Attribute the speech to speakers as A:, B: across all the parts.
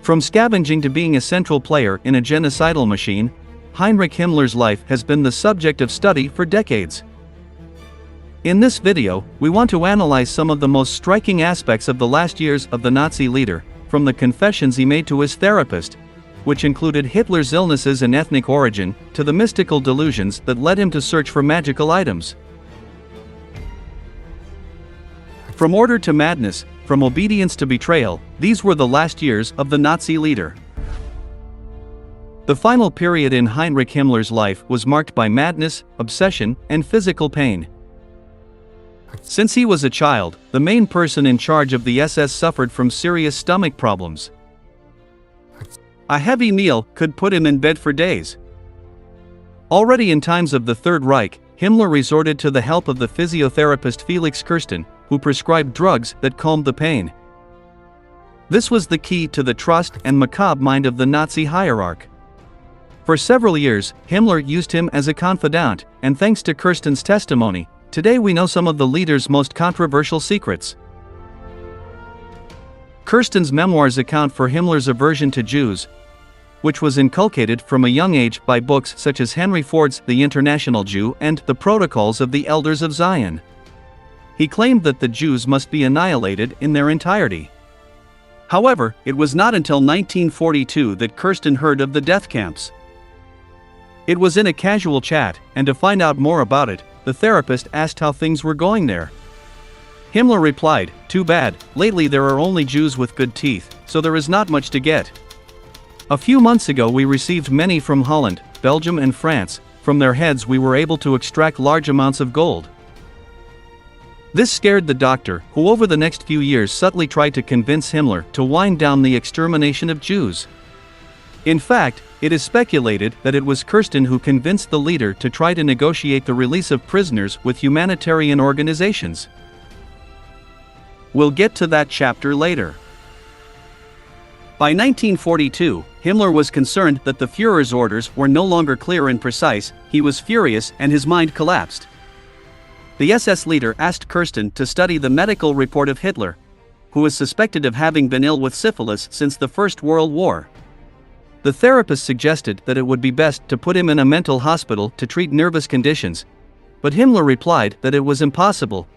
A: From scavenging to being a central player in a genocidal machine, Heinrich Himmler's life has been the subject of study for decades. In this video, we want to analyze some of the most striking aspects of the last years of the Nazi leader, from the confessions he made to his therapist, which included Hitler's illnesses and ethnic origin, to the mystical delusions that led him to search for magical items. From order to madness, from obedience to betrayal, these were the last years of the Nazi leader. The final period in Heinrich Himmler's life was marked by madness, obsession, and physical pain. Since he was a child, the main person in charge of the SS suffered from serious stomach problems. A heavy meal could put him in bed for days. Already in times of the Third Reich, Himmler resorted to the help of the physiotherapist Felix Kirsten, who prescribed drugs that calmed the pain. This was the key to the trust and macabre mind of the Nazi hierarch. For several years, Himmler used him as a confidant, and thanks to Kirsten's testimony, today we know some of the leader's most controversial secrets. Kirsten's memoirs account for Himmler's aversion to Jews, which was inculcated from a young age by books such as Henry Ford's The International Jew and The Protocols of the Elders of Zion. He claimed that the Jews must be annihilated in their entirety. However, it was not until 1942 that Kirsten heard of the death camps. It was in a casual chat, and to find out more about it, the therapist asked how things were going there. Himmler replied, "Too bad, lately there are only Jews with good teeth, so there is not much to get. A few months ago we received many from Holland, Belgium and France. From their heads we were able to extract large amounts of gold." This scared the doctor, who over the next few years subtly tried to convince Himmler to wind down the extermination of Jews. In fact, it is speculated that it was Kirsten who convinced the leader to try to negotiate the release of prisoners with humanitarian organizations. We'll get to that chapter later. By 1942, Himmler was concerned that the Führer's orders were no longer clear and precise. He was furious and his mind collapsed. The SS leader asked Kirsten to study the medical report of Hitler, who was suspected of having been ill with syphilis since the First World War. The therapist suggested that it would be best to put him in a mental hospital to treat nervous conditions, but Himmler replied that it was impossible,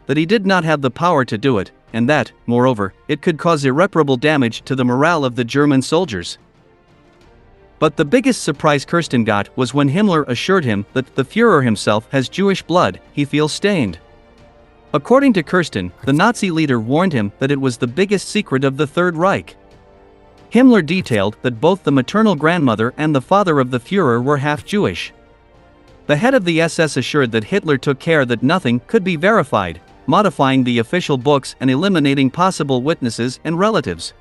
A: that he did not have the power to do it, and that, moreover, it could cause irreparable damage to the morale of the German soldiers. But the biggest surprise Kirsten got was when Himmler assured him that the Führer himself has Jewish blood. He feels stained. According to Kirsten, the Nazi leader warned him that it was the biggest secret of the Third Reich. Himmler detailed that both the maternal grandmother and the father of the Führer were half Jewish. The head of the SS assured that Hitler took care that nothing could be verified, modifying the official books and eliminating possible witnesses and relatives.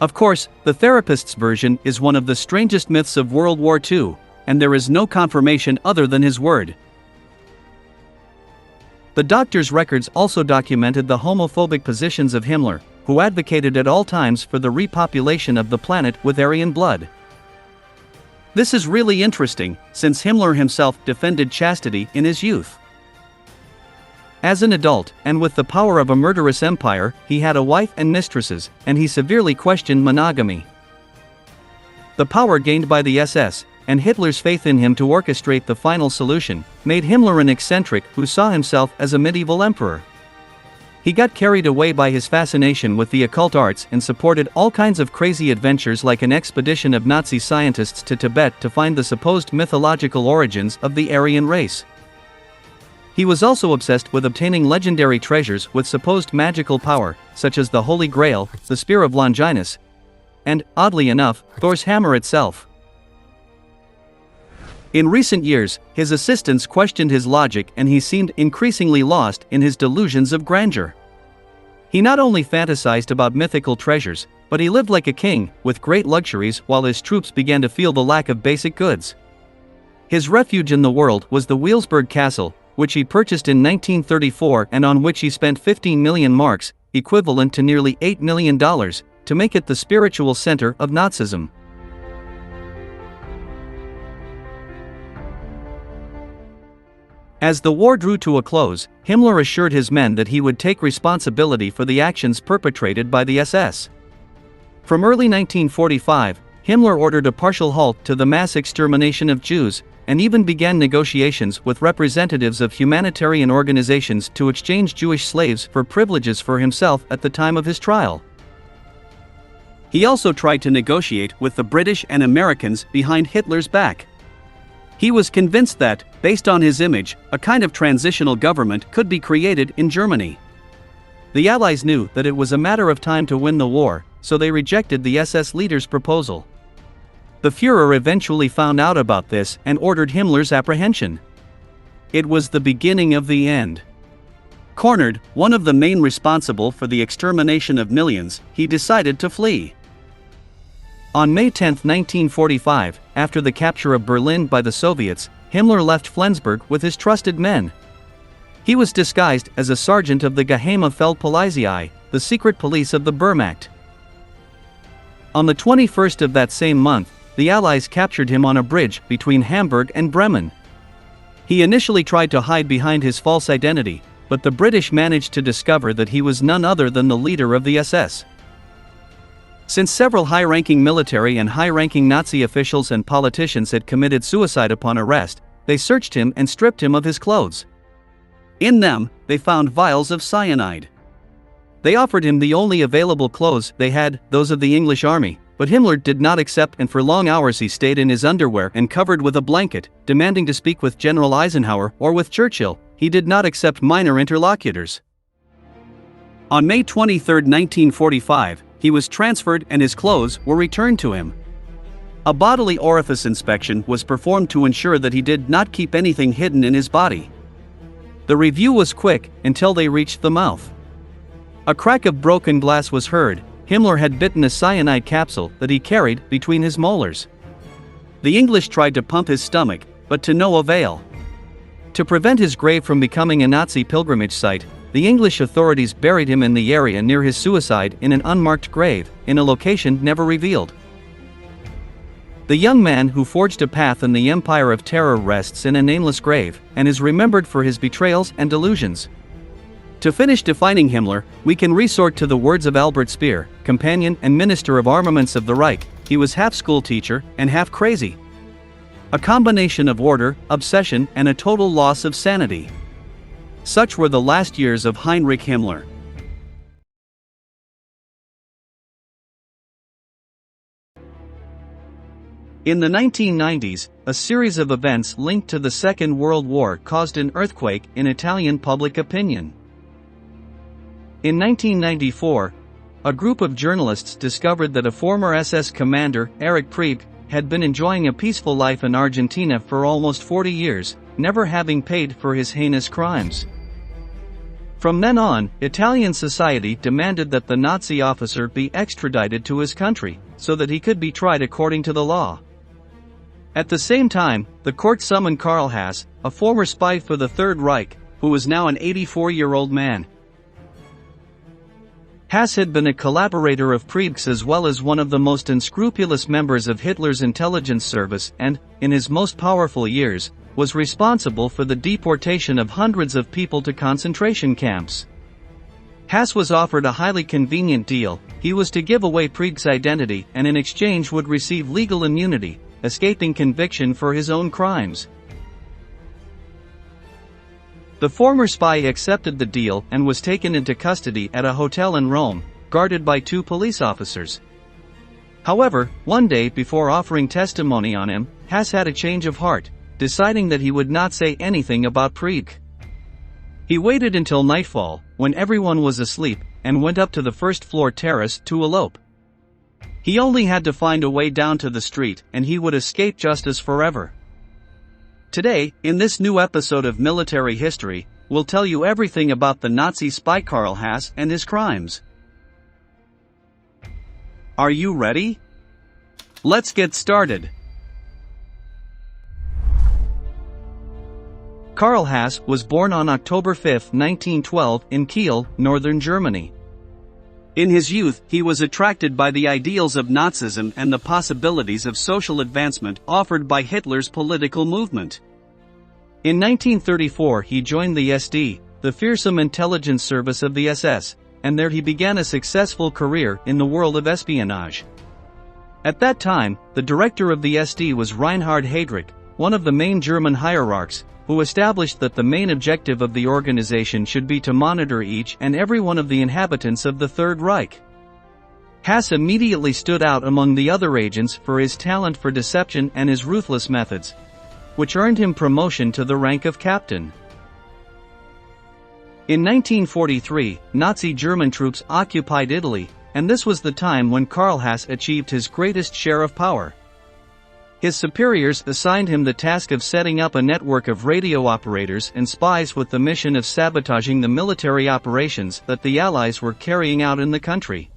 A: Of course, the therapist's version is one of the strangest myths of World War II, and there is no confirmation other than his word. The doctor's records also documented the homophobic positions of Himmler, who advocated at all times for the repopulation of the planet with Aryan blood. This is really interesting, since Himmler himself defended chastity in his youth. As an adult, and with the power of a murderous empire, he had a wife and mistresses, and he severely questioned monogamy. The power gained by the SS, and Hitler's faith in him to orchestrate the final solution, made Himmler an eccentric who saw himself as a medieval emperor. He got carried away by his fascination with the occult arts and supported all kinds of crazy adventures, like an expedition of Nazi scientists to Tibet to find the supposed mythological origins of the Aryan race. He was also obsessed with obtaining legendary treasures with supposed magical power, such as the Holy Grail, the Spear of Longinus, and, oddly enough, Thor's hammer itself. In recent years, his assistants questioned his logic and he seemed increasingly lost in his delusions of grandeur. He not only fantasized about mythical treasures, but he lived like a king, with great luxuries, while his troops began to feel the lack of basic goods. His refuge in the world was the Wilsberg Castle, which he purchased in 1934 and on which he spent 15 million marks, equivalent to nearly $8 million, to make it the spiritual center of Nazism. As the war drew to a close, Himmler assured his men that he would take responsibility for the actions perpetrated by the SS. From early 1945, Himmler ordered a partial halt to the mass extermination of Jews, and even began negotiations with representatives of humanitarian organizations to exchange Jewish slaves for privileges for himself at the time of his trial. He also tried to negotiate with the British and Americans behind Hitler's back. He was convinced that, based on his image, a kind of transitional government could be created in Germany. The Allies knew that it was a matter of time to win the war, so they rejected the SS leader's proposal. The Führer eventually found out about this and ordered Himmler's apprehension. It was the beginning of the end. Cornered, one of the main responsible for the extermination of millions, he decided to flee. On May 10, 1945, after the capture of Berlin by the Soviets, Himmler left Flensburg with his trusted men. He was disguised as a sergeant of the Geheime Feldpolizei, the secret police of the Wehrmacht. On the 21st of that same month, the Allies captured him on a bridge between Hamburg and Bremen. He initially tried to hide behind his false identity, but the British managed to discover that he was none other than the leader of the SS. Since several high-ranking military and high-ranking Nazi officials and politicians had committed suicide upon arrest, they searched him and stripped him of his clothes. In them, they found vials of cyanide. They offered him the only available clothes they had, those of the English army, but Himmler did not accept, and for long hours he stayed in his underwear and covered with a blanket, demanding to speak with General Eisenhower or with Churchill. He did not accept minor interlocutors. On May 23, 1945, he was transferred and his clothes were returned to him. A bodily orifice inspection was performed to ensure that he did not keep anything hidden in his body. The review was quick until they reached the mouth. A crack of broken glass was heard. Himmler had bitten a cyanide capsule that he carried between his molars. The English tried to pump his stomach, but to no avail. To prevent his grave from becoming a Nazi pilgrimage site, the English authorities buried him in the area near his suicide in an unmarked grave, in a location never revealed. The young man who forged a path in the Empire of Terror rests in a nameless grave, and is remembered for his betrayals and delusions. To finish defining Himmler, we can resort to the words of Albert Speer, companion and minister of armaments of the Reich. He was half schoolteacher and half crazy. A combination of order, obsession, and a total loss of sanity. Such were the last years of Heinrich Himmler. In the 1990s, a series of events linked to the Second World War caused an earthquake in Italian public opinion. In 1994, a group of journalists discovered that a former SS commander, Erich Priebke, had been enjoying a peaceful life in Argentina for almost 40 years, never having paid for his heinous crimes. From then on, Italian society demanded that the Nazi officer be extradited to his country, so that he could be tried according to the law. At the same time, the court summoned Karl Haas, a former spy for the Third Reich, who was now an 84-year-old man. Haas had been a collaborator of Priebke's as well as one of the most unscrupulous members of Hitler's intelligence service and, in his most powerful years, was responsible for the deportation of hundreds of people to concentration camps. Haas was offered a highly convenient deal. He was to give away Priebke's identity and in exchange would receive legal immunity, escaping conviction for his own crimes. The former spy accepted the deal and was taken into custody at a hotel in Rome, guarded by 2 police officers. However, one day before offering testimony on him, Haas had a change of heart, deciding that he would not say anything about Priebke. He waited until nightfall, when everyone was asleep, and went up to the first-floor terrace to elope. He only had to find a way down to the street and he would escape justice forever. Today, in this new episode of Military History, we'll tell you everything about the Nazi spy Karl Haas and his crimes. Are you ready? Let's get started. Karl Haas was born on October 5, 1912, in Kiel, northern Germany. In his youth, he was attracted by the ideals of Nazism and the possibilities of social advancement offered by Hitler's political movement. In 1934 he joined the SD, the fearsome intelligence service of the SS, and there he began a successful career in the world of espionage. At that time, the director of the SD was Reinhard Heydrich, one of the main German hierarchs, who established that the main objective of the organization should be to monitor each and every one of the inhabitants of the Third Reich. Haas immediately stood out among the other agents for his talent for deception and his ruthless methods, which earned him promotion to the rank of captain. In 1943, Nazi German troops occupied Italy, and this was the time when Karl Haas achieved his greatest share of power. His superiors assigned him the task of setting up a network of radio operators and spies with the mission of sabotaging the military operations that the Allies were carrying out in the country.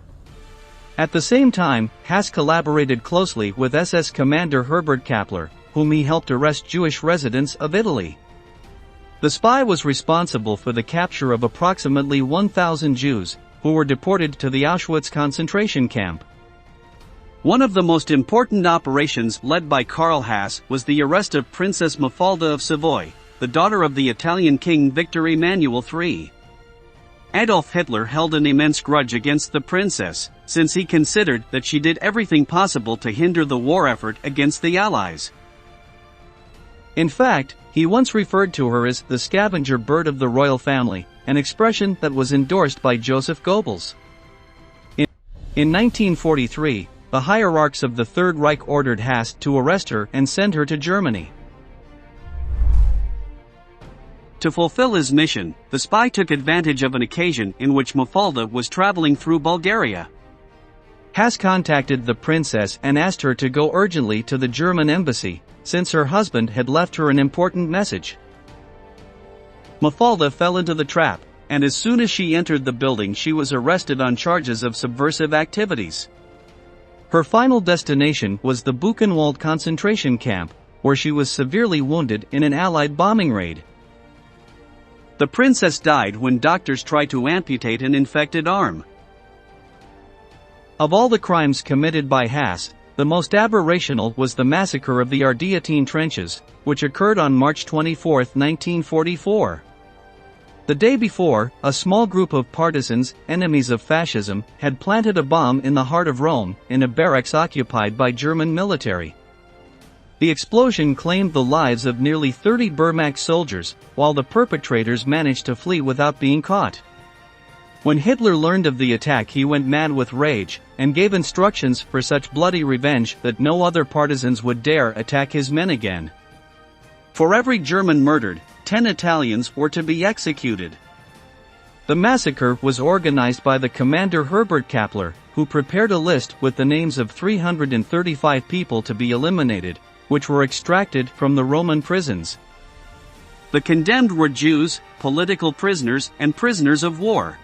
A: At the same time, Haas collaborated closely with SS commander Herbert Kappler, whom he helped arrest Jewish residents of Italy. The spy was responsible for the capture of approximately 1,000 Jews, who were deported to the Auschwitz concentration camp. One of the most important operations led by Karl Haas was the arrest of Princess Mafalda of Savoy, the daughter of the Italian King Victor Emmanuel III. Adolf Hitler held an immense grudge against the princess, since he considered that she did everything possible to hinder the war effort against the Allies. In fact, he once referred to her as the scavenger bird of the royal family, an expression that was endorsed by Joseph Goebbels. In 1943, the hierarchs of the Third Reich ordered Haas to arrest her and send her to Germany. To fulfill his mission, the spy took advantage of an occasion in which Mafalda was traveling through Bulgaria. Haas contacted the princess and asked her to go urgently to the German embassy, since her husband had left her an important message. Mafalda fell into the trap, and as soon as she entered the building she was arrested on charges of subversive activities. Her final destination was the Buchenwald concentration camp, where she was severely wounded in an Allied bombing raid. The princess died when doctors tried to amputate an infected arm. Of all the crimes committed by Haas, the most aberrational was the massacre of the Ardeatine trenches, which occurred on March 24, 1944. The day before, a small group of partisans, enemies of fascism, had planted a bomb in the heart of Rome, in a barracks occupied by German military. The explosion claimed the lives of nearly 30 Wehrmacht soldiers, while the perpetrators managed to flee without being caught. When Hitler learned of the attack he went mad with rage, and gave instructions for such bloody revenge that no other partisans would dare attack his men again. For every German murdered, 10 Italians were to be executed. The massacre was organized by the commander Herbert Kappler, who prepared a list with the names of 335 people to be eliminated, which were extracted from the Roman prisons. The condemned were Jews, political prisoners, and prisoners of war.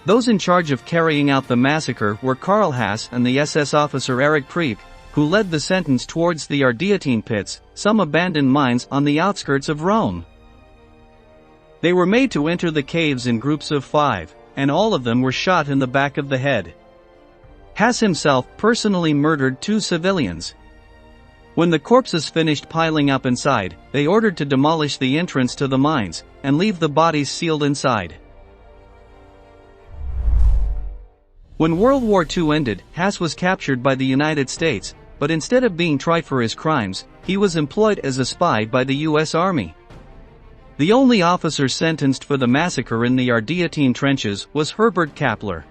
A: Those in charge of carrying out the massacre were Karl Haas and the SS officer Erich Priebke, who led the sentence towards the Ardeatine pits, some abandoned mines on the outskirts of Rome. They were made to enter the caves in groups of 5, and all of them were shot in the back of the head. Haas himself personally murdered 2 civilians. When the corpses finished piling up inside, they ordered to demolish the entrance to the mines, and leave the bodies sealed inside. When World War II ended, Haas was captured by the United States, but instead of being tried for his crimes, he was employed as a spy by the U.S. Army. The only officer sentenced for the massacre in the Ardeatine trenches was Herbert Kappler.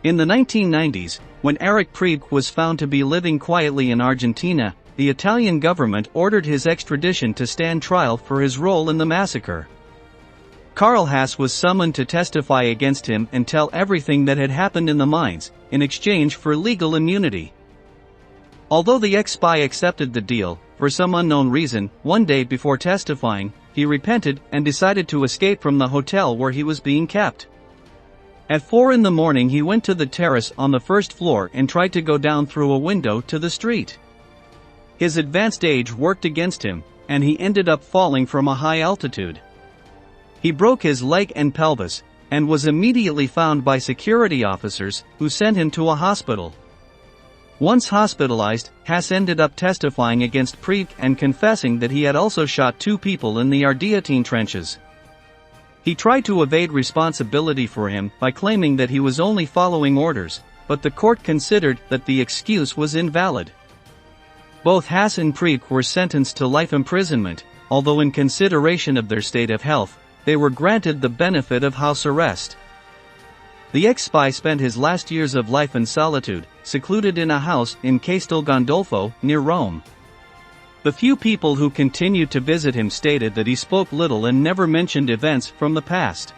A: In the 1990s, when Erich Priebke was found to be living quietly in Argentina, the Italian government ordered his extradition to stand trial for his role in the massacre. Karl Haas was summoned to testify against him and tell everything that had happened in the mines, in exchange for legal immunity. Although the ex-spy accepted the deal, for some unknown reason, one day before testifying, he repented and decided to escape from the hotel where he was being kept. At 4 in the morning he went to the terrace on the first floor and tried to go down through a window to the street. His advanced age worked against him, and he ended up falling from a high altitude. He broke his leg and pelvis, and was immediately found by security officers, who sent him to a hospital. Once hospitalized, Haas ended up testifying against Priebke and confessing that he had also shot 2 people in the Ardeatine trenches. He tried to evade responsibility for him by claiming that he was only following orders, but the court considered that the excuse was invalid. Both Haas and Preek were sentenced to life imprisonment, although in consideration of their state of health, they were granted the benefit of house arrest. The ex-spy spent his last years of life in solitude, secluded in a house in Castel Gandolfo, near Rome. The few people who continued to visit him stated that he spoke little and never mentioned events from the past.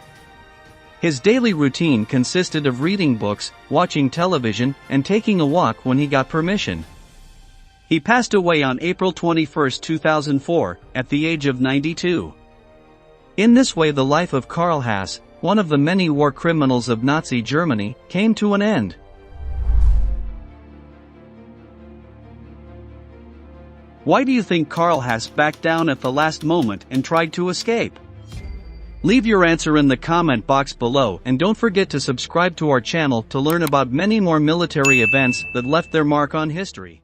A: His daily routine consisted of reading books, watching television, and taking a walk when he got permission. He passed away on April 21, 2004, at the age of 92. In this way, the life of Karl Haas, one of the many war criminals of Nazi Germany, came to an end. Why do you think Karl Haas backed down at the last moment and tried to escape? Leave your answer in the comment box below, and don't forget to subscribe to our channel to learn about many more military events that left their mark on history.